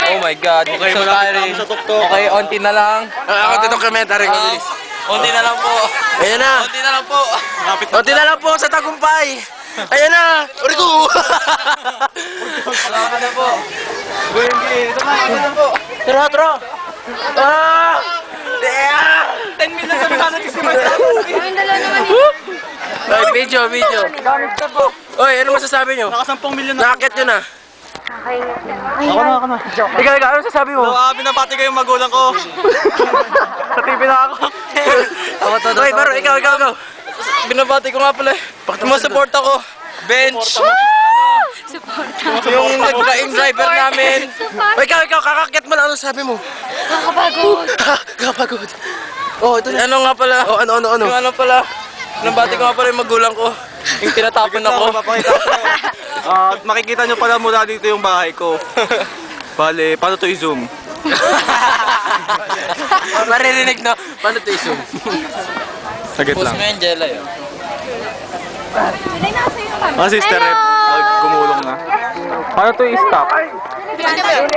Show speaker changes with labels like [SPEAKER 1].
[SPEAKER 1] Oh my God.
[SPEAKER 2] Okay,
[SPEAKER 1] so
[SPEAKER 2] malapit
[SPEAKER 1] tiring.
[SPEAKER 2] na sa tuktok.
[SPEAKER 1] Okay, onti na lang.
[SPEAKER 3] Ako documentary ko, bilis.
[SPEAKER 1] Onti na lang po.
[SPEAKER 3] Ayan na.
[SPEAKER 1] Onti na lang po.
[SPEAKER 3] Konti na lang po sa tagumpay. Ayan na. Urigo.
[SPEAKER 1] Wala ka na po. Ito na po.
[SPEAKER 3] Tara. Ah!
[SPEAKER 1] 10 minutes na sana si
[SPEAKER 4] Ay, dala naman eh.
[SPEAKER 3] Ay, video. Oy, ano masasabi nyo?
[SPEAKER 2] Naka 10 milyon na.
[SPEAKER 3] Nakakit nyo na.
[SPEAKER 2] Ako na.
[SPEAKER 3] Ikaw, ano masasabi mo?
[SPEAKER 2] Binabati ko yung magulang ko. Sa TV na ako.
[SPEAKER 3] Oy, baro, ikaw.
[SPEAKER 1] Binabati ko nga pala. Support ako. Bench. Yung nag-flying driver namin.
[SPEAKER 3] Oy, ikaw, kakakit mo na. Ano sabi mo?
[SPEAKER 4] Nakakapagod.
[SPEAKER 3] Kakapagod. Oh, ito na.
[SPEAKER 1] Ano nga pala?
[SPEAKER 3] Oh, ano?
[SPEAKER 1] Yung ano pala. Binabati ko nga pala yung magulang ko. Yung tinatapon ako.
[SPEAKER 2] At makikita nyo pala mula dito yung bahay ko. Bale, paano to i-zoom?
[SPEAKER 3] Maririnig na. Paano ito i-zoom?
[SPEAKER 2] Sagit
[SPEAKER 1] Post mo yung Jella yun.
[SPEAKER 2] Sister Rep, gumulong na. Paano to i-stop?
[SPEAKER 4] Ano ba yun?